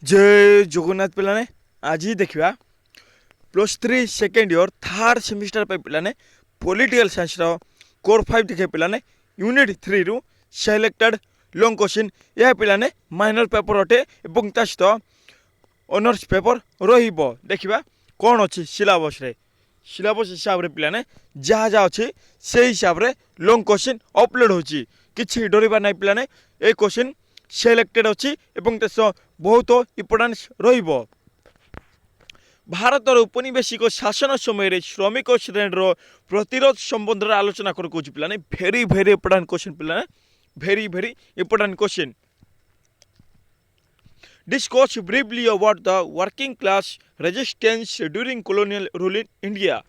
जय जगन्नाथ पिलाने आज देखा +3 सेकेंड इयर थर्ड सेमिस्टर पिलाने पॉलिटिकल साइंस कोर 5 देखे पिलाने यूनिट 3 रु सिलेक्टेड लॉन्ग क्वेश्चन यह पिलाने माइनर पेपर अटे एवं ता सहित ऑनर्स पेपर रहिबो देखिबा कौन अच्छी सिलेबस रे सिलेबस हिसाब रे पिलाने जहाँ जहाँ अच्छी से हिसाब रे लॉन्ग क्वेश्चन अपलोड होची किछि डरिबा नै पिलाने ए क्वेश्चन सिलेक्टेड अच्छी एवं ता बहुत इम्पोर्टान्स रहिबो। भारतर उपनिवेशिक शासन समय श्रमिक श्रेणी प्रतिरोध संबंध में आलोचना कर पिलाने भेरी भेरी इंपोर्टेंट क्वेश्चन पिलाने very very important question discuss briefly about the working class resistance during colonial rule in India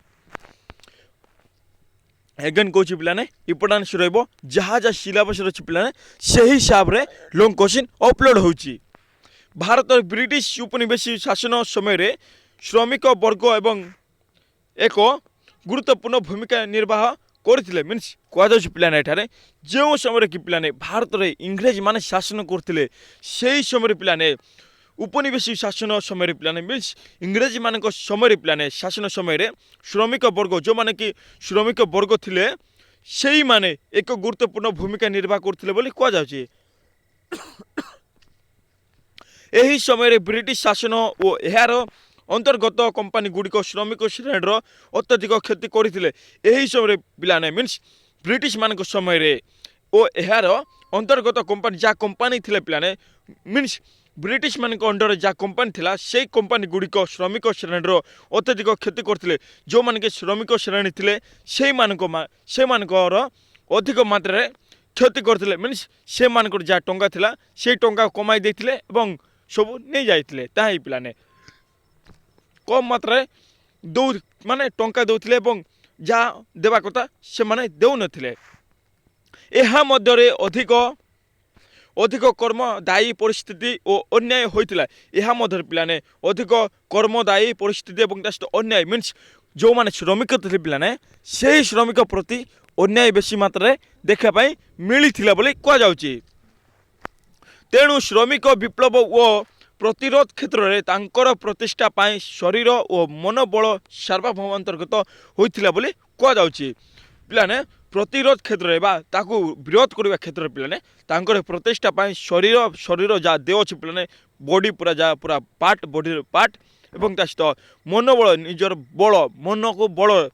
again कौच पिलाने इंपोर्टान्स रहिबो जहाँ जहाँ सिलेबस अच्छी पिलाने से हिसाब रे लॉन्ग क्वेश्चन अपलोड होची। भारत ब्रिटिश उपनिवेशी शासन समय श्रमिक वर्ग एवं एक गुरुत्वपूर्ण भूमिका निर्वाह करथिले मीन्स कह पिलाने एठारे जो समय कि पिलाने भारत में इंग्रेज माने शासन करथिले सेही समय पिलाने उपनिवेशी शासन समय पिलाने मीन्स इंग्रेज मान समय पिलाने शासन समय श्रमिक वर्ग जो माने कि श्रमिक वर्ग थिले सेही माने एक गुरुत्वपूर्ण भूमिका निर्वाह करथिले बोली कह जाउची। एही समय ब्रिटिश शासन और यार अंतर्गत कंपानी गुड़िक श्रमिक श्रेणी अत्यधिक क्षति करते यही समय पिलाने मीन्स ब्रिटिश मान समय और यार अंतर्गत कंपानी जहाँ कंपानी थिले पिलाने मीन्स ब्रिटिश मान अंडर जहाँ कंपानी थिला से कंपानी गुड़िक श्रमिक श्रेणी अत्यधिक क्षति करते जो माने श्रमिक श्रेणी थिले से अधिक मात्रा क्षति करते मीन्स से जहाँ टंका थिला से टंका कमाई देथिले एवं सब नहीं जाइए ताही पिलाने कम मात्रा दौ माने टंका दौले जहाँ देवा कथा से माने देउ नथिले एहा मध्यरे अधिक अधिक कर्मदायी परिस्थिति और अन्याय होइतिला एहा मध्यरे पिलाने अधिक कर्मदायी परिस्थिति एवं अन्याय मीन्स जो माने श्रमिक थे पिलाने से श्रमिक प्रति अन्याय बेसी मात्रा देखा मिली बोली कह जाउची। तेणु श्रमिक विप्लव और प्रतिरोध क्षेत्र में तांकर प्रतिष्ठा पाई शरीर और मनोबल सार्वभौम अंतर्गत होइतिला बोली कह जाउची। पिलाने प्रतिरोध क्षेत्र में ताकू विरोध करने क्षेत्र में पिलाने तांकर प्रतिष्ठा पाई शरीर शरीर जहाँ देह अच्छे पिलाने बॉडी पूरा जहाँ पूरा पार्ट बॉडी पार्ट एवं ता सहित मनोबल निजर बल मन को बल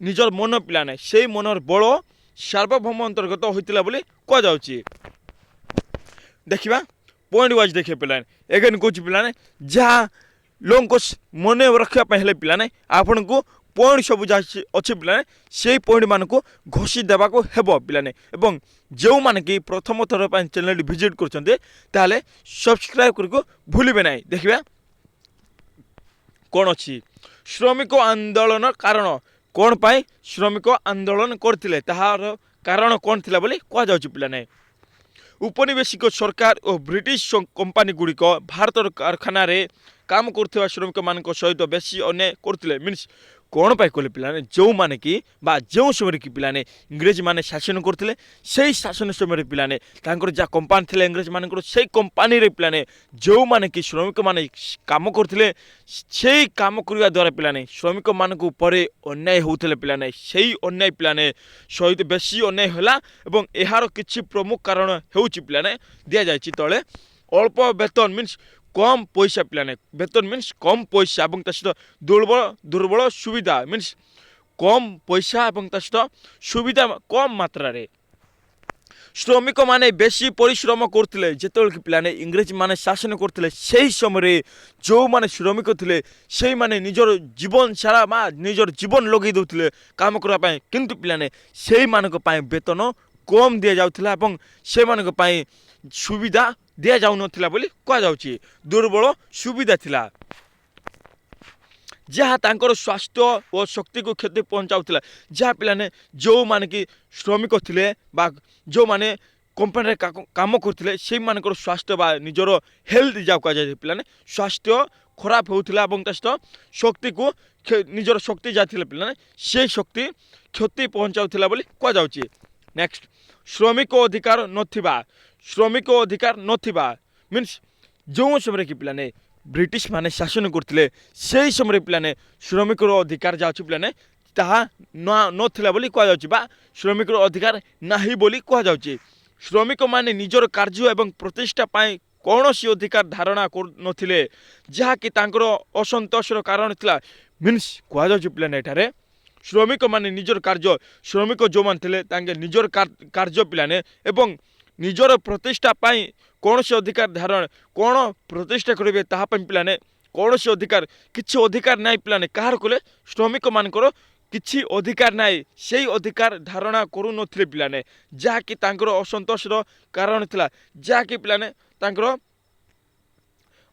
निजर मन पिलाने से मनर बल सार्वभौम अंतर्गत होइतिला बोली कह जाउची। देखिबा पॉइंट वाइज देखे पिलाने एगेन कुछ पिलाने जहाँ लॉन्ग कोर्स मन रखा पहले पिलाने आपन को पॉइंट सब जहाँ अच्छे पिलाने से पॉइंट मान को घोषी देवा को हेबो पिलाने एवं जो माने कि प्रथम थर चैनल विजिट करछन्ते ताले सब्सक्राइब करको भूलिबे नाही। देखिबा कौन अच्छी श्रमिक आंदोलन कारण कौन पाई श्रमिक आंदोलन करथिले ताहार कारण कौन थिला बोली कह जाउची पिलाने उपनिवेशिक सरकार और ब्रिटिश कंपानी गुड़िक भारतर कारखाना रे काम करथिबा श्रमिक मान सहित बेसी अन्याय करथिले मीन्स कौन पाई कले पिलाने जो माने कि बा जो समय कि पिलाने इंग्रेज माने शासन करथिले सेही शासन समय पिलाने तांकर जा कंपानी थिले इंग्रेज मानकर सेही कंपानी रे पिलाने जो माने कि श्रमिक माने काम करथिले सेही काम करबा द्वारा पिलाने श्रमिक मानक ऊपर अन्याय होउथिले पिलाने सेही अन्याय पिलाने सहित बेसी अन्याय होला एवं एहार किछि प्रमुख कारण हेउछि पिलाने दिया जायछि तळे अल्प वेतन मीन्स कम पैसा पिलाने वेतन मीन्स कम पैसा और सहित दुर्बल दुर्बल सुविधा मीन्स कम पैसा और सहित सुविधा कम मात्रा रे श्रमिक माने बेसी परिश्रम करथिले जेतोल कि पिलाने इंग्रेज माने शासन करथिले सेही समय जो माने श्रमिक थिले सेही माने निजर जीवन सारा मा निजर जीवन लगे दउथिले काम करबा पय किंतु पिलाने सेही मानक पय वेतन कम दिया जाउथिला एवं से मानक पय सुविधा दिया जाउ नथिला बोली कह जाउची दुर्बल सुविधा थिला जहाँ तांकर स्वास्थ्य और शक्ति को क्षति पहुँचाउथिला जहाँ पिलाने जो माने कि श्रमिक थिले बा जो माने कंपनी काम करथिले से मानकर स्वास्थ्य बा निजर हेल्थ जाउ कह जाय पिलाने स्वास्थ्य खराब होउथिला एवं तस्त शक्ति को निजर शक्ति जाथिले पिलाने से शक्ति क्षति पहुँचाउथिला बोली कह जाउची। नेक्स्ट श्रमिक अधिकार नथिबा मीन्स जो समय कि पिलाने ब्रिटिश माने शासन करते से समय पिलाने श्रमिकर अधिकार जाऊँ पिलाने ताहा नथिला बोली कह जाउछि बा श्रमिकर अधिकार नाही बोली कह जाउछि। श्रमिक माने निजर कार्य एवं प्रतिष्ठा पाई कौनसी अधिकार धारणा नथिले जहाँकि तांकर असंतोषर कारण थिला मीन्स कह जाउछि पिलाने एठारे श्रमिक माने निजर कार्य श्रमिक जो मान थिले तांके निजर कार्य पिलाने एवं निजर प्रतिष्ठा पाई कौन से अधिकार धारण कौन प्रतिष्ठा करेंगे ताहा पिलाने कौन से अधिकार किसी अधिकार नाई पिलाने कहार कले श्रमिक मानकर किसी अधिकार नाई से अधिकार धारणा करू नथिले पिलाने जहाँकि तांकर असंतोषर कारण थिला जहाँकि पिलाने तांकर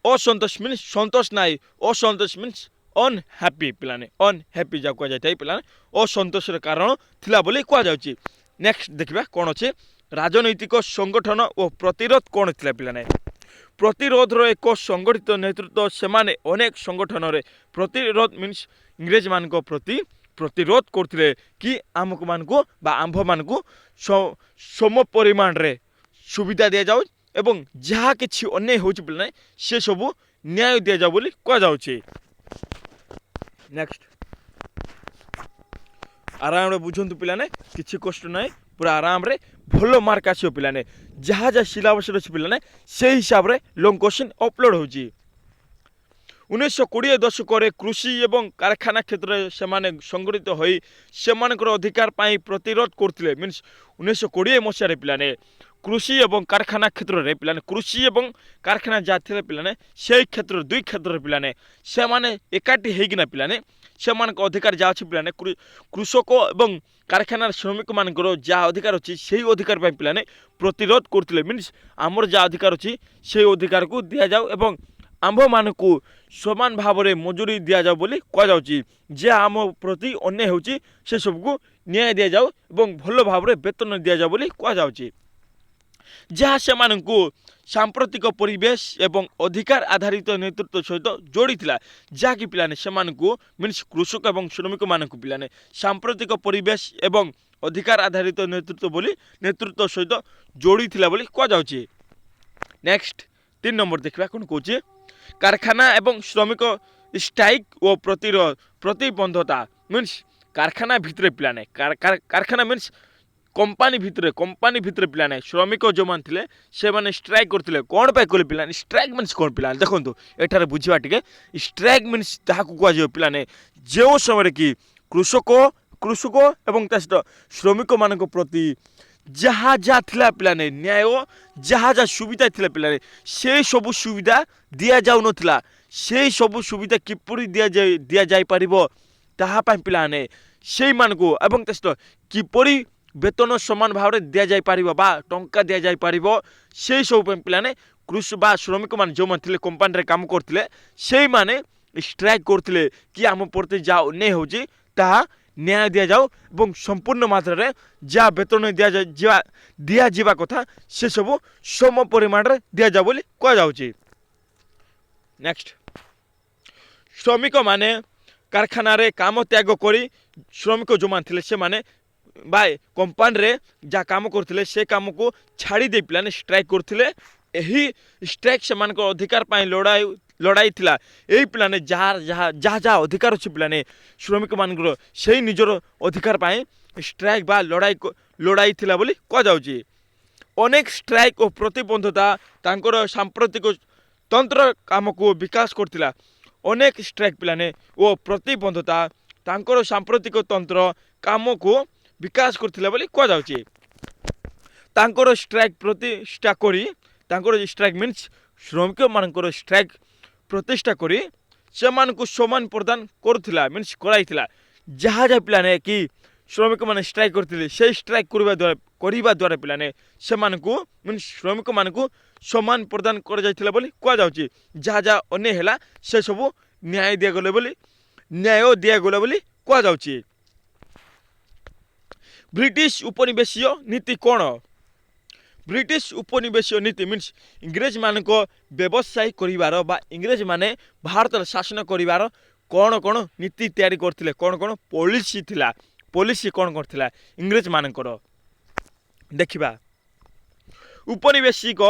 असंतोष मीन्स संतोष नाई असंतोष मीन्स अनहैप्पी पिलाने अनहैप्पी जा कह जाए पिलाने असंतोषर कारण थिला बोली कह जाउछि। नेक्स्ट देखिबा कौन अच्छे राजनैतिक संगठन और प्रतिरोध कौन थिला पिलाने प्रतिरोधर एक संगठित नेतृत्व से माने अनेक संगठन रे प्रतिरोध मीन्स इंग्रेज मान प्रति प्रतिरोध करते कि आमक मान को बा आंभ मान को सम परिमाण रे सुविधा दि जाऊ एवं जहाँ कि अन्याय हो पिलाने से सब न्याय दि जाऊ बोली कह जाउछि। नेक्स्ट आराम बुझंतु पिलाने किछि कष्ट नाई पूरा आराम रे भलो मार्क आसो पिलाने जहाँ जहाँ सिलेबस अच्छे पिलाने से हिसाब रे लॉन्ग क्वेश्चन अपलोड होची। 1920 दशक कृषि एवं कारखाना क्षेत्र से संगठित होई सेमानकर अधिकार पाई प्रतिरोध करथिले मीन्स 1920 मसीह पिलाने कृषि एवं कारखाना क्षेत्र रे पिलाने कृषि एवं कारखाना जाथिले पिलाने से क्षेत्र दुई क्षेत्र पिलाने से माने एकाठी हेगिना पिलाने सेमानक अधिकार जा अछि पिलाने कृषक एवं कारखाना श्रमिक मानकर जहाँ अधिकार अच्छी से अधिकार पाई पिलाने प्रतिरोध करथिले मीन्स आमर जहाँ अधिकार अच्छी से अधिकार को दिया जाऊ एवं आंभ मान को समान भाव में मजूरी दि जाऊ बोली कह जाउछि जे आम प्रति अन्याय होछि से सबको न्याय दि जाऊ एवं भल भाव में वेतन दि जाऊ बोली कह जाउछि। जहाँ से सांप्रतिक परिवेश एवं अधिकार आधारित नेतृत्व सहित जोड़ी थिला जहाँकि पिलाने से मीन्स कृषक एवं श्रमिक मान पिलाने सांप्रतिक परिवेश एवं अधिकार आधारित नेतृत्व बोली नेतृत्व सहित जोड़ी थिला बोली कह जाउछि। नेक्स्ट 3 नंबर देखा कौन कौचे कारखाना एवं श्रमिक स्ट्राइक और प्रतिरोध प्रतिबंधता मीन्स कारखाना भितर पिलाने कारखाना मीन्स कंपानी भितर पिलाने श्रमिक जो मान थिले से माने स्ट्राइक करथिले कोन पे कले पिलाने स्ट्राइक मीन्स कोन पिलाने देखंतु एठारे बुझिबा टिके स्ट्राइक मीन्स ताहाकु कुआ जे पिलाने जो समय कि कृषक एवं तस्ट श्रमिक मानक प्रति जहाँ जहाँ थिला पिलाने न्याय जहाँ जहाँ सुविधा थिला पिलाने से सब सुविधा दिया जाउ नथिला से सब सुविधा किपरि दिया जाय परिबो ताहा पा पिलाने से मान को एवं तस्ट किपरि वेतन समान भाव में दि जाय परिबो बा टंका दि जाय परिबो से सब पिलाने कृषि बा श्रमिक मान जो मान थिले कंपनी रे काम करथिले से माने स्ट्राइक करथिले कि आम प्रति जा अन्याय होची ताहा न्याय दि जाऊ एवं संपूर्ण मात्रा रे जा वेतन दिया जीवा कथा से सब सम परिमाण रे दि जाऊ बोली कह जाउची। नेक्स्ट श्रमिक माने कारखाना रे काम त्याग करी श्रमिक जो मान थिले से माने बाय कंपनी रे जा काम करथिले से काम को छाड़ी दे पिलाने स्ट्राइक करथिले एही स्ट्राइक से मान को अधिकार पाई लड़ाई थिला एही पिलाने जहाँ अधिकार अच्छे पिलाने श्रमिक मान से निजर अधिकार पाई स्ट्राइक बा लड़ाई थिला बोली कह जाउची। अनेक स्ट्राइक और प्रतिबंधता तांकर सांप्रतिक तंत्र काम को विकास करथिला अनेक स्ट्राइक पिलाने ओ प्रतिबंधता तांकर सांप्रतिक तंत्र काम को विकास करथिला बोली कह जाउची। तांकर स्ट्राइक प्रतिष्ठा करी तांकर स्ट्राइक मीन्स श्रमिक मानकर स्ट्राइक प्रतिष्ठा करी से मानक समान प्रदान करुथिला मीन्स कराइथिला जहाँ जहाँ पिलाने कि श्रमिक माने स्ट्राइक करथिले से स्ट्राइक करबा द्वारा पिलाने से मानक मीन्स श्रमिक मानक समान प्रदान कर जाइथिला बोली कह जाउची जहाँ जहाँ अन्याय हैला से सब न्याय दिया गले बोली कह जाउची। ब्रिटिश उपनिवेशीय नीति कौन ब्रिटिश उपनिवेशीय नीति मीन्स इंग्रेज मानक व्यवसाय करिवार बा इंग्रेज माने भारत शासन करिवार कौन कौन नीति तैयारी करथिले कौन कौन पॉलिसी थिला पॉलिसी कौन करथिला इंग्रेज मानकर देखिबा। उपनिवेशिक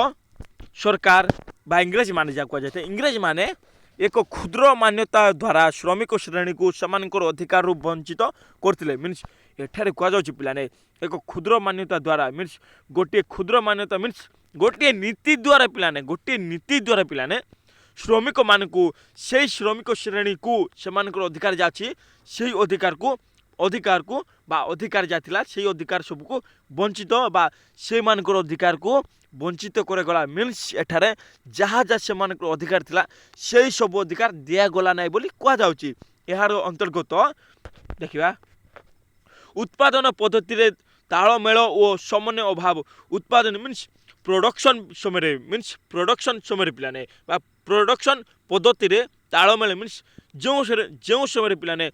सरकार बा इंग्रेज माने जा कहुए इंग्रेज माने एक क्षुद्र मान्यता द्वारा श्रमिक श्रेणी को सेमानकर अधिकार वंचित करते मीन्स एठारे कहुच्छे पिलाने एक क्षुद्र मान्यता द्वारा मीन्स गोटे क्षुद्र मान्यता मीन्स गोटे नीति द्वारा पिलाने गोटे नीति द्वारा पिलाने श्रमिक मान को से श्रमिक श्रेणी को सेमानकर अधिकार जाछि से अधिकार को बा अधिकार जाथिला से अधिकार सबको वंचित बा से मानकर अधिकार को वंचित करागला मीन्स एठारे जहाँ जहाँ से अधिकार थिला से सब अधिकार दिगला ना बोली कहुच्छी यार अंतर्गत देखा उत्पादन पद्धति रे तालमेल और समन्वय अभाव उत्पादन मीन्स प्रोडक्शन समय पिलाने बा प्रोडक्शन पद्धति रे तालमेल मीन्स जो समय पिलाने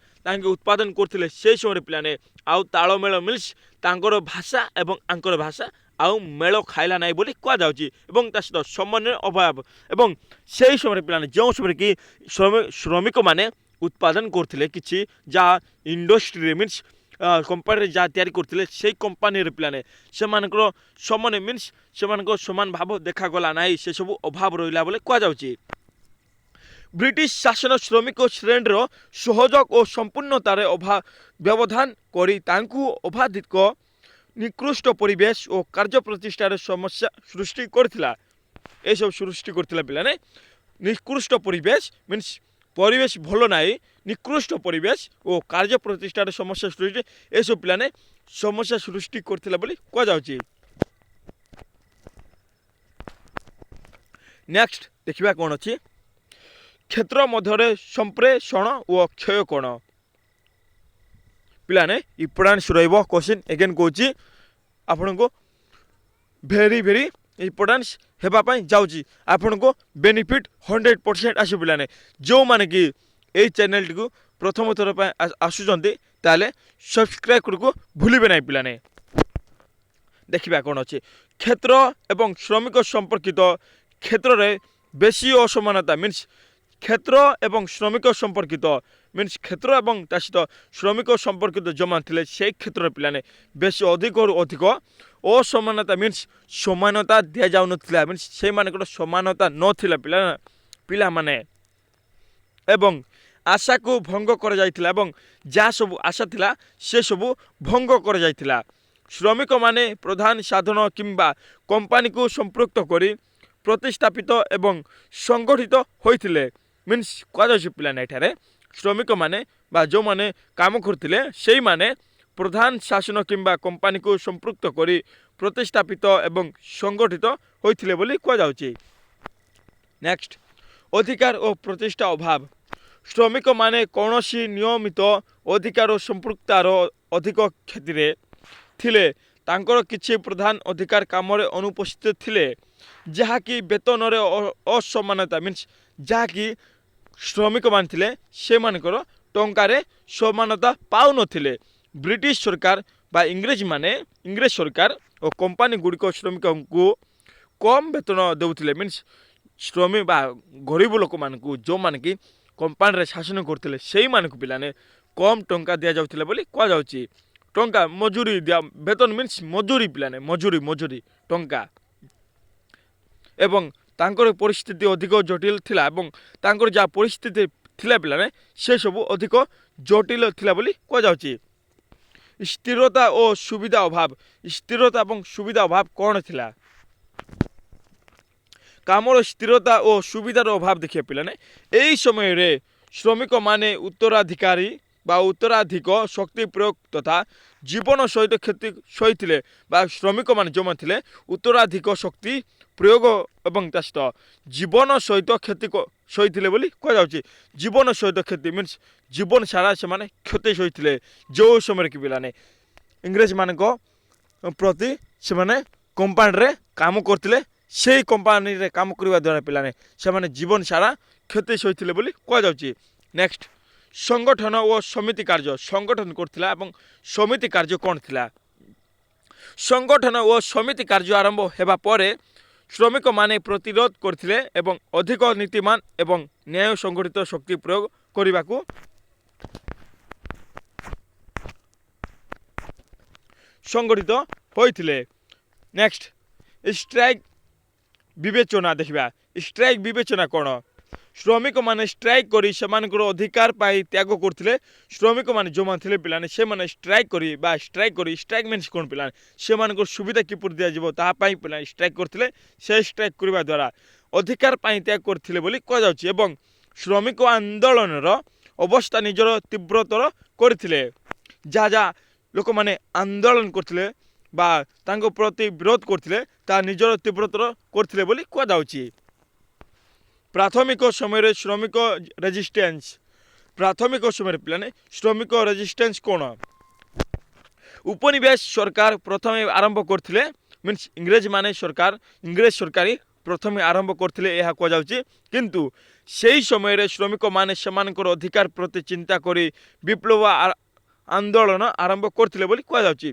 उत्पादन करते से समय पिलाने आउ तालमेल मीन्स तांकर भाषा एवं आंकर भाषा आउ मेल खाइला ना बोली कहुच्छी सहित समन्वय अभाव एवं से समय पिलाने जो समय कि श्रमिक माने उत्पादन करते किसी जहाँ इंडस्ट्री मीन्स कंपानी जहाँ तैयारी करते से कंपानी पिलाने से समन्वय मीन्स से समान भाव देखागला ना से सब अभाव रहा बोले कहुच्छी ब्रिटिश शासन श्रमिक श्रेणी सहयोग और संपूर्णतार अभाव व्यवधान करी अबाधिक निकृष्ट परिवेश और कार्य प्रतिष्ठार समस्या सृष्टि करथिला ए सब सृष्टि करथिला पिलाने निकृष्ट परिवेश मीन्स परिवेश भल नाई निकृष्ट परिवेश और कार्य प्रतिष्ठार समस्या सृष्टि ए सब पिलाने समस्या सृष्टि करथिला बोली कहुच्छी नेक्स्ट देखिबा कोन अछि क्षेत्र मध्य संप्रेषण और क्षय कोण पिलाने इम्पोर्टान्स रहिबो क्वेश्चन एगेन कहूँ आपण को भेरी भेरी इम्पोर्टान्स हेबापाई जाऊँगी आपण को बेनिफिट 100% आस पिलाने जो माने कि यही चैनल टी को प्रथम थर पर आसुचंती ताले सब्सक्राइब करको भूलिबे नहीं पिलाने देखिबा कोन अछि क्षेत्र एवं श्रमिक संपर्कित क्षेत्र रे बेसी असमानता मीन्स क्षेत्र एवं श्रमिक संपर्कित मीन्स क्षेत्र एवं सहित श्रमिक संपर्कित जो मान थे से क्षेत्र पिलाने बेस अधिक अधिक असमानता मीन्स समानता दि जाऊन मीन्स से समानता नथिला पिला माने एवं आशा को भंग कर जाइथिला एवं जहाँ सब आशा थिला से सब भंग कर जाइथिला श्रमिक माने प्रधान साधन किंबा कंपानी को संपृक्त करी प्रतिस्थापित एवं संगठित होइथिले मीन्स कहुच्छे पिलाने एठारे श्रमिक माने बा जो माने काम करथिले सेई माने प्रधान शासन किंबा कंपानी को संपृक्त करी प्रतिस्थापित एवं संगठित होइथिले बोली कहुच्छे नेक्स्ट अधिकार और प्रतिष्ठा अभाव श्रमिक माने कौनसी नियमित अधिकार और संपृक्तार अधिक क्षति थिले तांकर किछि प्रधान अधिकार काम अनुपस्थित थिले जहाँकि वेतन असमानता मीन्स जहाँकि श्रमिक मान थिले से मानकर टंकारे समानता पाउ नथिले ब्रिटिश सरकार बा इंग्रेज सरकार और कंपानी गुड़िक श्रमिक को कम वेतन देउथिले मीन्स श्रमिक बा गरीब लोक मान को जो मान कि कंपानी शासन करथिले सेई मान को पिलाने कम टंका दिया जाउथिले बोली कहुच्छी टंका मजूरी दिया वेतन मीन्स मजूरी पिलाने मजूरी टंका एवं तांकर परिस्थिति अधिक जटिल थिला एवं तांकर जहाँ परिस्थिति थिला पिलाने से सब अधिक जटिल थिला बोली कहुच्छी स्थिरता और सुविधा अभाव स्थिरता और सुविधा अभाव कौन थिला कामर स्थिरता और सुविधार अभाव देखिए पिलाने यही समय रे श्रमिक माने उत्तराधिकारी बा उत्तराधिक शक्ति प्रयोग तथा जीवन सहित क्षति सही बा श्रमिक मान जो थे उत्तराधिक शक्ति प्रयोग एवं सहित जीवन सहित क्षति सही बोली कहुच्छी जीवन सहित क्षति मीन्स जीवन सारा से माने क्षति सही जो समय कि पिलाने इंग्रेज मान प्रति से माने कंपानी रे काम करते से कंपानी रे काम करने द्वारा पिलाने से माने जीवन सारा क्षति सही बोली कहुच्छी नेक्स्ट संगठन और समिति कार्य संगठन करथिला एवं समिति कार्य कौन थिला संगठन और समिति कार्य आरंभ हेबा परे श्रमिक माने प्रतिरोध करथिले एवं अधिक नीतिमान एवं न्याय संगठित शक्ति प्रयोग करने को संगठित होइथिले नेक्स्ट स्ट्राइक ବିବେଚନା ଦେଖିବା। ଷ୍ଟ୍ରାଇକ୍ ବିବେଚନା କ'ଣ? ଶ୍ରମିକମାନେ ଷ୍ଟ୍ରାଇକ୍ କରି ସେମାନଙ୍କର ଅଧିକାର ପାଇଁ ତ୍ୟାଗ କରୁଥିଲେ। ଶ୍ରମିକମାନେ ଯେଉଁମାନେ ଥିଲେ ପିଲାମାନେ ସେମାନେ ଷ୍ଟ୍ରାଇକ୍ ମିନ୍ସ କ'ଣ ପିଲାମାନେ ସେମାନଙ୍କର ସୁବିଧା କିପରି ଦିଆଯିବ ତାହା ପାଇଁ ପିଲାମାନେ ଷ୍ଟ୍ରାଇକ୍ କରିଥିଲେ। ସେ ଷ୍ଟ୍ରାଇକ୍ କରିବା ଦ୍ୱାରା ଅଧିକାର ପାଇଁ ତ୍ୟାଗ କରିଥିଲେ ବୋଲି କୁହାଯାଉଛି ଏବଂ ଶ୍ରମିକ ଆନ୍ଦୋଳନର ଅବସ୍ଥା ନିଜର ତୀବ୍ରତର କରିଥିଲେ। ଯାହା ଲୋକମାନେ ଆନ୍ଦୋଳନ କରିଥିଲେ ବା ତାଙ୍କ ପ୍ରତି ବିରୋଧ କରିଥିଲେ ତାହା ନିଜର ତୀବ୍ରତର କରିଥିଲେ ବୋଲି କୁହାଯାଉଛି। ପ୍ରାଥମିକ ସମୟରେ ଶ୍ରମିକ ରେଜିଷ୍ଟାନ୍ସ। ପ୍ରାଥମିକ ସମୟରେ ପିଲାମାନେ ଶ୍ରମିକ ରେଜିଷ୍ଟାନ୍ସ କ'ଣ? ଉପନିବେଶ ସରକାର ପ୍ରଥମେ ଆରମ୍ଭ କରିଥିଲେ ମିନ୍ସ ଇଂରେଜ ସରକାରୀ ପ୍ରଥମେ ଆରମ୍ଭ କରିଥିଲେ ଏହା କୁହାଯାଉଛି। କିନ୍ତୁ ସେହି ସମୟରେ ଶ୍ରମିକମାନେ ସେମାନଙ୍କର ଅଧିକାର ପ୍ରତି ଚିନ୍ତା କରି ବିପ୍ଳବ ଆନ୍ଦୋଳନ ଆରମ୍ଭ କରିଥିଲେ ବୋଲି କୁହାଯାଉଛି।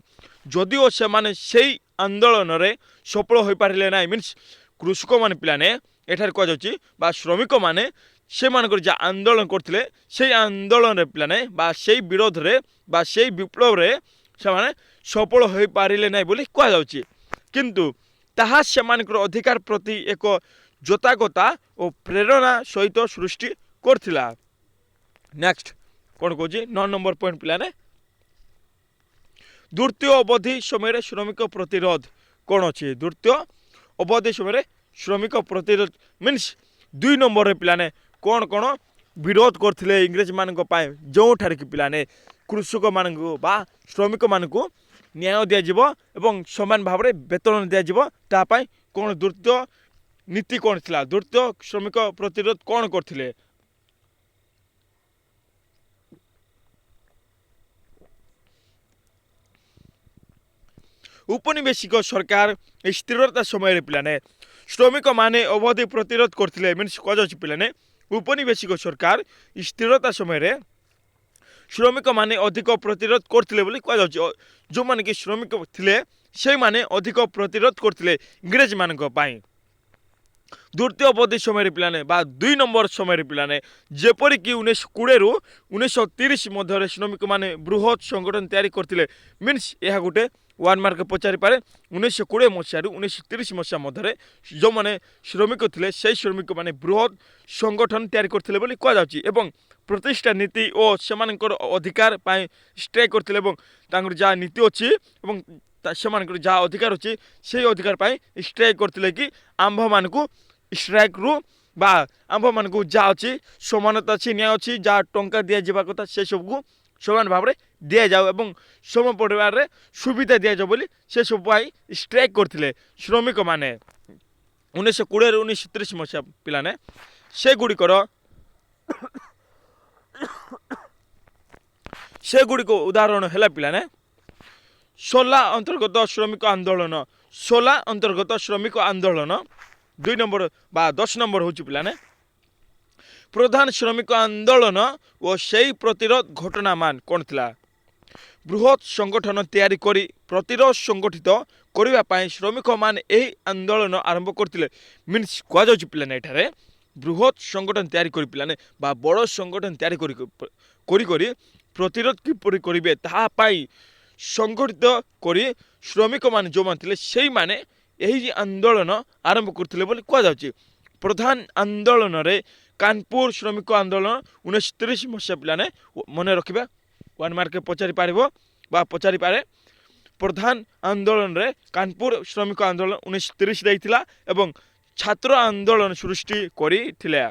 ଯଦିଓ ସେମାନେ ସେହି ଆନ୍ଦୋଳନରେ ସଫଳ ହୋଇପାରିଲେ ନାହିଁ ମିନ୍ସ କୃଷକମାନେ ପିଲାମାନେ ଏଠାରେ କୁହାଯାଉଛି ବା ଶ୍ରମିକମାନେ ସେମାନଙ୍କର ଯାହା ଆନ୍ଦୋଳନ କରିଥିଲେ ସେହି ଆନ୍ଦୋଳନରେ ପିଲାମାନେ ବା ସେହି ବିରୋଧରେ ବା ସେହି ବିପ୍ଳବରେ ସେମାନେ ସଫଳ ହୋଇପାରିଲେ ନାହିଁ ବୋଲି କୁହାଯାଉଛି। କିନ୍ତୁ ତାହା ସେମାନଙ୍କର ଅଧିକାର ପ୍ରତି ଏକ ଜୋତାଗତା ଓ ପ୍ରେରଣା ସହିତ ସୃଷ୍ଟି କରିଥିଲା। ନେକ୍ସଟ କ'ଣ କହୁଛି 9 ନମ୍ବର ପଏଣ୍ଟ ପିଲାମାନେ ଦ୍ୱିତୀୟ ଅବଧି ସମୟରେ ଶ୍ରମିକ ପ୍ରତିରୋଧ କ'ଣ ଅଛି? ଦ୍ୱିତୀୟ ଅବଧି ସମୟରେ ଶ୍ରମିକ ପ୍ରତିରୋଧ ମିନ୍ସ 2 ନମ୍ବରରେ ପିଲାମାନେ କ'ଣ ବିରୋଧ କରିଥିଲେ ଇଂରେଜମାନଙ୍କ ପାଇଁ ଯେଉଁଠାରେ କି ପିଲାମାନେ କୃଷକମାନଙ୍କୁ ବା ଶ୍ରମିକମାନଙ୍କୁ ନ୍ୟାୟ ଦିଆଯିବ ଏବଂ ସମାନ ଭାବରେ ବେତନ ଦିଆଯିବ ତା ପାଇଁ କ'ଣ ଦ୍ୱିତୀୟ ନୀତି କ'ଣ ଥିଲା? ଦ୍ୱିତୀୟ ଶ୍ରମିକ ପ୍ରତିରୋଧ କ'ଣ କରିଥିଲେ? ଉପନିବେଶିକ ସରକାର ସ୍ଥିରତା ସମୟରେ ପିଲାମାନେ ଶ୍ରମିକମାନେ ଅବଧି ପ୍ରତିରୋଧ କରିଥିଲେ ମିନ୍ସ କୁହାଯାଉଛି ପିଲାମାନେ ଉପନିବେଶିକ ସରକାର ସ୍ଥିରତା ସମୟରେ ଶ୍ରମିକମାନେ ଅଧିକ ପ୍ରତିରୋଧ କରିଥିଲେ ବୋଲି କୁହାଯାଉଛି। ଯେଉଁମାନେ କି ଶ୍ରମିକ ଥିଲେ ସେଇମାନେ ଅଧିକ ପ୍ରତିରୋଧ କରିଥିଲେ ଇଂରେଜମାନଙ୍କ ପାଇଁ। ଦ୍ୱିତୀୟ ଅବଧି ସମୟରେ ପିଲାମାନେ ବା 2 ନମ୍ବର ସମୟରେ ପିଲାମାନେ ଯେପରିକି 1920ରୁ 1930 ମଧ୍ୟରେ ଶ୍ରମିକମାନେ ବୃହତ୍ ସଂଗଠନ ତିଆରି କରିଥିଲେ ମିନ୍ସ ଏହା ଗୋଟେ 1 ମାର୍କ ପଚାରିପାରେ। 1920 ମସିହାରୁ 1930 ମସିହା ମଧ୍ୟରେ ଯେଉଁମାନେ ଶ୍ରମିକ ଥିଲେ ସେହି ଶ୍ରମିକମାନେ ବୃହତ୍ ସଂଗଠନ ତିଆରି କରିଥିଲେ ବୋଲି କୁହାଯାଉଛି ଏବଂ ପ୍ରତିଷ୍ଠା ନୀତି ଓ ସେମାନଙ୍କର ଅଧିକାର ପାଇଁ ଷ୍ଟ୍ରାଇକ୍ କରିଥିଲେ ଏବଂ ତାଙ୍କର ଯାହା ନୀତି ଅଛି ଏବଂ ସେମାନଙ୍କର ଯାହା ଅଧିକାର ଅଛି ସେହି ଅଧିକାର ପାଇଁ ଷ୍ଟ୍ରାଇକ୍ କରିଥିଲେ କି ଆମ୍ଭମାନଙ୍କୁ ଷ୍ଟ୍ରାଇକ୍ରୁ ବା ଆମ୍ଭମାନଙ୍କୁ ଯାହା ଅଛି ସମାନତା ଅଛି ନ୍ୟାୟ ଅଛି ଯାହା ଟଙ୍କା ଦିଆଯିବା କଥା ସେସବୁକୁ ସମାନ ଭାବରେ ଦିଆଯାଉ ଏବଂ ସମ ପରିବାରରେ ସୁବିଧା ଦିଆଯାଉ ବୋଲି ସେସବୁ ପାଇଁ ଷ୍ଟ୍ରାଇକ୍ କରିଥିଲେ ଶ୍ରମିକମାନେ 1920ରୁ 1930 ମସିହା ପିଲାମାନେ। ସେଗୁଡ଼ିକ ଉଦାହରଣ ହେଲା ପିଲାମାନେ ସୋଲା ଅନ୍ତର୍ଗତ ଶ୍ରମିକ ଆନ୍ଦୋଳନ 2 ନମ୍ବର ବା 10 ନମ୍ବର ହେଉଛି ପିଲାମାନେ ପ୍ରଧାନ ଶ୍ରମିକ ଆନ୍ଦୋଳନ ଓ ସେହି ପ୍ରତିରୋଧ ଘଟଣାମାନ କ'ଣ ଥିଲା? ବୃହତ୍ ସଂଗଠନ ତିଆରି କରି ପ୍ରତିରୋଧ ସଂଗଠିତ କରିବା ପାଇଁ ଶ୍ରମିକମାନେ ଏହି ଆନ୍ଦୋଳନ ଆରମ୍ଭ କରିଥିଲେ ମିନ୍ସ କୁହାଯାଉଛି ପିଲାମାନେ ଏଠାରେ ବୃହତ୍ ସଂଗଠନ ତିଆରି କରି ପିଲାମାନେ ବା ବଡ଼ ସଂଗଠନ ତିଆରି କରି ପ୍ରତିରୋଧ କିପରି କରିବେ ତାହା ପାଇଁ ସଂଗଠିତ କରି ଶ୍ରମିକମାନେ ଯେଉଁମାନେ ଥିଲେ ସେଇମାନେ ଏହି ଆନ୍ଦୋଳନ ଆରମ୍ଭ କରିଥିଲେ ବୋଲି କୁହାଯାଉଛି। ପ୍ରଧାନ ଆନ୍ଦୋଳନରେ କାନପୁର ଶ୍ରମିକ ଆନ୍ଦୋଳନ 1930 ମସିହା ପିଲାମାନେ ମନେ ରଖିବା 1 ମାର୍କ ପଚାରିପାରେ। ପ୍ରଧାନ ଆନ୍ଦୋଳନରେ କାନପୁର ଶ୍ରମିକ ଆନ୍ଦୋଳନ 1930 ଦେଇଥିଲା ଏବଂ ଛାତ୍ର ଆନ୍ଦୋଳନ ସୃଷ୍ଟି କରିଥିଲା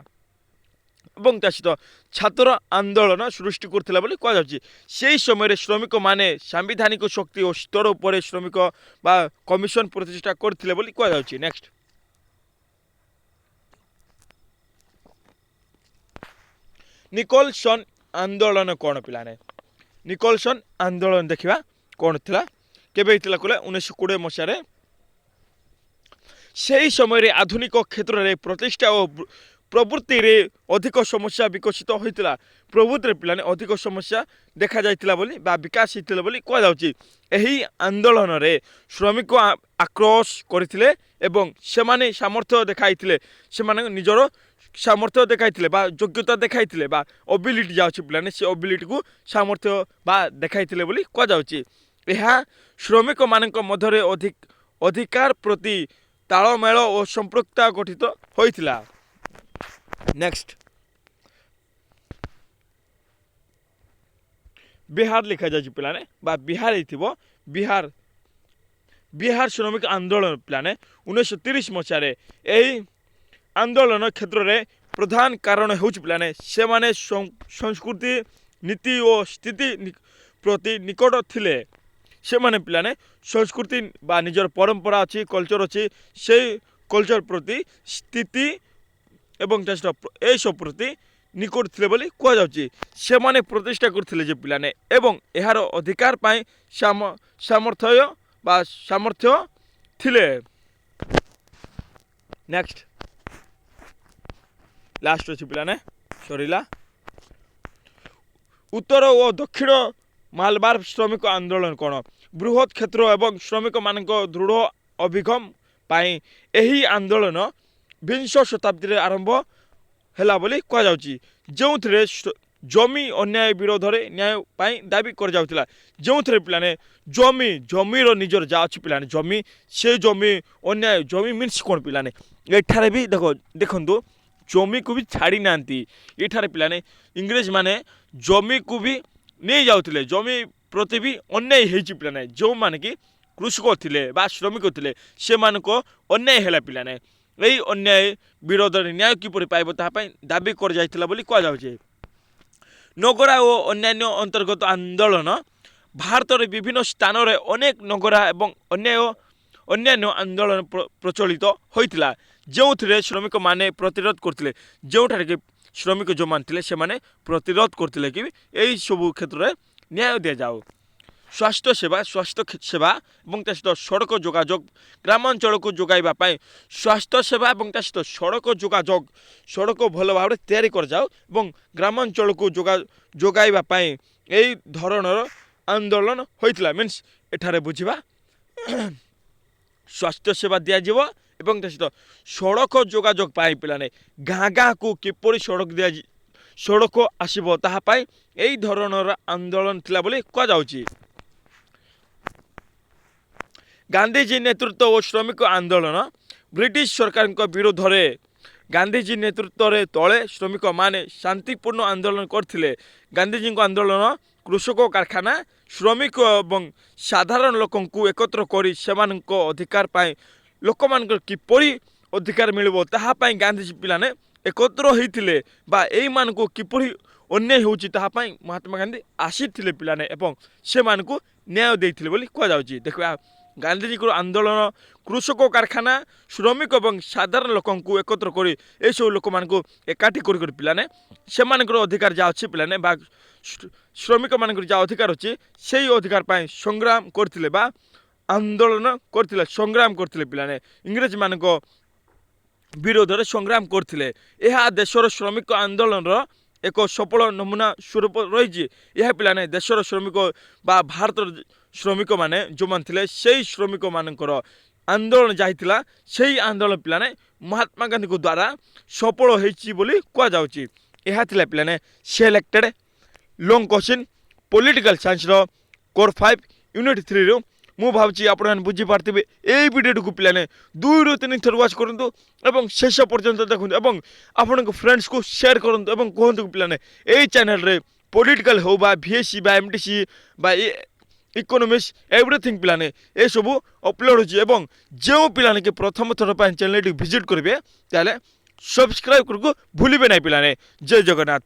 ଏବଂ ତା ସହିତ ଛାତ୍ର ଆନ୍ଦୋଳନ ସୃଷ୍ଟି କରିଥିଲା ବୋଲି କୁହାଯାଉଛି। ସେହି ସମୟରେ ଶ୍ରମିକମାନେ ସାମ୍ବିଧାନିକ ଶକ୍ତି ଓ ସ୍ତର ଉପରେ ଶ୍ରମିକ ବା କମିଶନ ପ୍ରତିଷ୍ଠା କରିଥିଲେ ବୋଲି କୁହାଯାଉଛି। ନେକ୍ସଟ ନିକୋଲସନ୍ ଆନ୍ଦୋଳନ କ'ଣ ପିଲାମାନେ? ନିକୋଲସନ୍ ଆନ୍ଦୋଳନ ଦେଖିବା କ'ଣ ଥିଲା କେବେ ହେଇଥିଲା କହିଲେ 1920 ମସିହାରେ। ସେହି ସମୟରେ ଆଧୁନିକ କ୍ଷେତ୍ରରେ ପ୍ରତିଷ୍ଠା ଓ ପ୍ରବୃତ୍ତିରେ ଅଧିକ ସମସ୍ୟା ବିକଶିତ ହୋଇଥିଲା। ପ୍ରବୃତ୍ତିରେ ପିଲାମାନେ ଅଧିକ ସମସ୍ୟା ଦେଖାଯାଇଥିଲା ବୋଲି ବା ବିକାଶ ହୋଇଥିଲା ବୋଲି କୁହାଯାଉଛି। ଏହି ଆନ୍ଦୋଳନରେ ଶ୍ରମିକ ଆକ୍ରୋଶ କରିଥିଲେ ଏବଂ ସେମାନେ ସାମର୍ଥ୍ୟ ଦେଖାଇଥିଲେ ସେମାନେ ନିଜର ସାମର୍ଥ୍ୟ ଦେଖାଇଥିଲେ ବା ଯୋଗ୍ୟତା ଦେଖାଇଥିଲେ ବା ଅବିଲିଟି ଯାଉଛି ପିଲାମାନେ ସେ ଅବିଲିଟିକୁ ସାମର୍ଥ୍ୟ ବା ଦେଖାଇଥିଲେ ବୋଲି କୁହାଯାଉଛି। ଏହା ଶ୍ରମିକମାନଙ୍କ ମଧ୍ୟରେ ଅଧିକାର ପ୍ରତି ତାଳମେଳ ଓ ସମ୍ପୃକ୍ତା ଗଠିତ ହୋଇଥିଲା। ନେକ୍ସଟ ବିହାର ଲେଖାଯାଇଛି ପିଲାମାନେ ବା ବିହାର ହେଇଥିବ। ବିହାର ଶ୍ରମିକ ଆନ୍ଦୋଳନ ପିଲାମାନେ 1930 ମସିହାରେ ଏହି ଆନ୍ଦୋଳନ କ୍ଷେତ୍ରରେ ପ୍ରଧାନ କାରଣ ହେଉଛି ପିଲାମାନେ ସେମାନେ ସଂସ୍କୃତି ନୀତି ଓ ସ୍ଥିତି ପ୍ରତି ନିକଟ ଥିଲେ। ସେମାନେ ପିଲାମାନେ ସଂସ୍କୃତି ବା ନିଜର ପରମ୍ପରା ଅଛି, କଲଚର ଅଛି, ସେଇ କଲଚର ପ୍ରତି ସ୍ଥିତି ଏବଂ ଏସବୁ ପ୍ରତି ନିକଟ ଥିଲେ ବୋଲି କୁହାଯାଉଛି। ସେମାନେ ପ୍ରତିଷ୍ଠା କରିଥିଲେ ଯେ ପିଲାମାନେ ଏବଂ ଏହାର ଅଧିକାର ପାଇଁ ସାମର୍ଥ୍ୟ ଥିଲେ। ନେକ୍ସଟ ଲାଷ୍ଟ ଅଛି ପିଲାମାନେ ସରିଲା। ଉତ୍ତର ଓ ଦକ୍ଷିଣ ମାଲବାର ଶ୍ରମିକ ଆନ୍ଦୋଳନ କ'ଣ? ବୃହତ କ୍ଷେତ୍ର ଏବଂ ଶ୍ରମିକମାନଙ୍କ ଦୃଢ଼ ଅଭିଗମ ପାଇଁ ଏହି ଆନ୍ଦୋଳନ ବିଂଶ ଶତାବ୍ଦୀରେ ଆରମ୍ଭ ହେଲା ବୋଲି କୁହାଯାଉଛି, ଯେଉଁଥିରେ ଜମି ଅନ୍ୟାୟ ବିରୋଧରେ ନ୍ୟାୟ ପାଇଁ ଦାବି କରାଯାଉଥିଲା। ଯେଉଁଥିରେ ପିଲାମାନେ ଜମିର ନିଜର ଯାହା ଅଛି ପିଲାମାନେ ଜମି, ସେ ଜମି ଅନ୍ୟାୟ ଜମି ମିନ୍ସ କ'ଣ ପିଲାମାନେ ଏଠାରେ ବି ଦେଖନ୍ତୁ ଜମିକୁ ବି ଛାଡ଼ି ନାହାନ୍ତି। ଏଠାରେ ପିଲାମାନେ ଇଂରେଜମାନେ ଜମିକୁ ବି ନେଇ ଯାଉଥିଲେ, ଜମି ପ୍ରତି ବି ଅନ୍ୟାୟ ହେଇଛି ପିଲାମାନେ। ଯେଉଁମାନେ କି କୃଷକ ଥିଲେ ବା ଶ୍ରମିକ ଥିଲେ ସେମାନଙ୍କ ଅନ୍ୟାୟ ହେଲା ପିଲାମାନେ। ଏହି ଅନ୍ୟାୟ ବିରୋଧରେ ନ୍ୟାୟ କିପରି ପାଇବ ତାହା ପାଇଁ ଦାବି କରାଯାଇଥିଲା ବୋଲି କୁହାଯାଉଛି। ନଗରା ଓ ଅନ୍ୟାନ୍ୟ ଅନ୍ତର୍ଗତ ଆନ୍ଦୋଳନ ଭାରତରେ ବିଭିନ୍ନ ସ୍ଥାନରେ ଅନେକ ନଗରା ଏବଂ ଅନ୍ୟାନ୍ୟ ଆନ୍ଦୋଳନ ପ୍ରଚଳିତ ହୋଇଥିଲା, ଯେଉଁଥିରେ ଶ୍ରମିକମାନେ ପ୍ରତିରୋଧ କରୁଥିଲେ। ଯେଉଁଠାରେ କି ଶ୍ରମିକ ଯେଉଁମାନେ ଥିଲେ ସେମାନେ ପ୍ରତିରୋଧ କରୁଥିଲେ କି ଏହିସବୁ କ୍ଷେତ୍ରରେ ନ୍ୟାୟ ଦିଆଯାଉ। ସ୍ୱାସ୍ଥ୍ୟ ସେବା ଏବଂ ତା ସହିତ ସଡ଼କ ଯୋଗାଯୋଗ ଗ୍ରାମାଞ୍ଚଳକୁ ଯୋଗାଇବା ପାଇଁ ସ୍ୱାସ୍ଥ୍ୟ ସେବା ଏବଂ ତା ସହିତ ସଡ଼କ ଭଲ ଭାବରେ ତିଆରି କରାଯାଉ ଏବଂ ଗ୍ରାମାଞ୍ଚଳକୁ ଯୋଗାଇବା ପାଇଁ ଏହି ଧରଣର ଆନ୍ଦୋଳନ ହୋଇଥିଲା। ମିନ୍ସ ଏଠାରେ ବୁଝିବା ସ୍ୱାସ୍ଥ୍ୟ ସେବା ଦିଆଯିବ ଏବଂ ତା ସହିତ ସଡ଼କ ଯୋଗାଯୋଗ ପାଇଁ ପିଲାମାନେ ଗାଁକୁ କିପରି ସଡ଼କ ଆସିବ ତାହା ପାଇଁ ଏହି ଧରଣର ଆନ୍ଦୋଳନ ଥିଲା ବୋଲି କୁହାଯାଉଛି। ଗାନ୍ଧିଜୀ ନେତୃତ୍ୱ ଓ ଶ୍ରମିକ ଆନ୍ଦୋଳନ ବ୍ରିଟିଶ ସରକାରଙ୍କ ବିରୋଧରେ ଗାନ୍ଧିଜୀ ନେତୃତ୍ୱରେ ତଳେ ଶ୍ରମିକମାନେ ଶାନ୍ତିପୂର୍ଣ୍ଣ ଆନ୍ଦୋଳନ କରିଥିଲେ। ଗାନ୍ଧିଜୀଙ୍କ ଆନ୍ଦୋଳନ କୃଷକ, କାରଖାନା ଶ୍ରମିକ ଏବଂ ସାଧାରଣ ଲୋକଙ୍କୁ ଏକତ୍ର କରି ସେମାନଙ୍କ ଅଧିକାର ପାଇଁ ଲୋକମାନଙ୍କର କିପରି ଅଧିକାର ମିଳିବ ତାହା ପାଇଁ ଗାନ୍ଧିଜୀ ପିଲାମାନେ ଏକତ୍ର ହୋଇଥିଲେ ବା ଏଇମାନଙ୍କୁ କିପରି ଅନ୍ୟାୟ ହେଉଛି ତାହା ପାଇଁ ମହାତ୍ମା ଗାନ୍ଧୀ ଆସିଥିଲେ ପିଲାମାନେ ଏବଂ ସେମାନଙ୍କୁ ନ୍ୟାୟ ଦେଇଥିଲେ ବୋଲି କୁହାଯାଉଛି। ଦେଖିବା ଗାନ୍ଧିଜୀଙ୍କର ଆନ୍ଦୋଳନ କୃଷକ, କାରଖାନା ଶ୍ରମିକ ଏବଂ ସାଧାରଣ ଲୋକଙ୍କୁ ଏକତ୍ର କରି ଏସବୁ ଲୋକମାନଙ୍କୁ ଏକାଠି କରି ପିଲାମାନେ ସେମାନଙ୍କର ଅଧିକାର ଯାହା ଅଛି ପିଲାମାନେ ବା ଶ୍ରମିକମାନଙ୍କର ଯାହା ଅଧିକାର ଅଛି ସେଇ ଅଧିକାର ପାଇଁ ସଂଗ୍ରାମ କରିଥିଲେ ବା ଆନ୍ଦୋଳନ କରିଥିଲେ, ସଂଗ୍ରାମ କରିଥିଲେ ପିଲାମାନେ ଇଂରେଜମାନଙ୍କ ବିରୋଧରେ ସଂଗ୍ରାମ କରିଥିଲେ। ଏହା ଦେଶର ଶ୍ରମିକ ଆନ୍ଦୋଳନର ଏକ ସଫଳ ନମୁନା ସ୍ୱରୂପ ରହିଛି। ଏହା ପିଲାମାନେ ଦେଶର ଶ୍ରମିକ ବା ଭାରତର ଶ୍ରମିକମାନେ ଯେଉଁମାନେ ଥିଲେ ସେଇ ଶ୍ରମିକମାନଙ୍କର ଆନ୍ଦୋଳନ ଯାଇଥିଲା ସେଇ ଆନ୍ଦୋଳନ ପିଲାମାନେ ମହାତ୍ମା ଗାନ୍ଧୀଙ୍କ ଦ୍ୱାରା ସଫଳ ହୋଇଛି ବୋଲି କୁହାଯାଉଛି। ଏହା ଥିଲା ପିଲାମାନେ ସିଲେକ୍ଟେଡ୍ ଲଙ୍ଗ୍ କୋଶ୍ଚିନ୍ ପଲିଟିକାଲ ସାଇନ୍ସର କୋର୍ 5 ୟୁନିଟ୍ 3ରୁ। ମୁଁ ଭାବୁଛି ଆପଣମାନେ ବୁଝିପାରିଥିବେ। ଏହି ଭିଡ଼ିଓଟିକୁ ପିଲାମାନେ 2ରୁ 3 ଥର ୱାଚ୍ କରନ୍ତୁ ଏବଂ ଶେଷ ପର୍ଯ୍ୟନ୍ତ ଦେଖନ୍ତୁ ଏବଂ ଆପଣଙ୍କ ଫ୍ରେଣ୍ଡସ୍କୁ ସେୟାର କରନ୍ତୁ ଏବଂ କୁହନ୍ତୁ ପିଲାମାନେ ଏହି ଚ୍ୟାନେଲରେ ପଲିଟିକାଲ ହେଉ ବା VSC ବା MTC ବା ଇକୋନୋମିକ୍ସ ଏଭ୍ରିଥିଙ୍ଗ ପିଲାମାନେ ଏସବୁ ଅପଲୋଡ଼ ହେଉଛି ଏବଂ ଯେଉଁ ପିଲାମାନେ କି ପ୍ରଥମ ଥର ପାଇଁ ଚ୍ୟାନେଲଟିକୁ ଭିଜିଟ୍ କରିବେ ତାହେଲେ ସବସ୍କ୍ରାଇବ୍ କରିବାକୁ ଭୁଲିବେ ନାହିଁ ପିଲାମାନେ। ଜୟ ଜଗନ୍ନାଥ।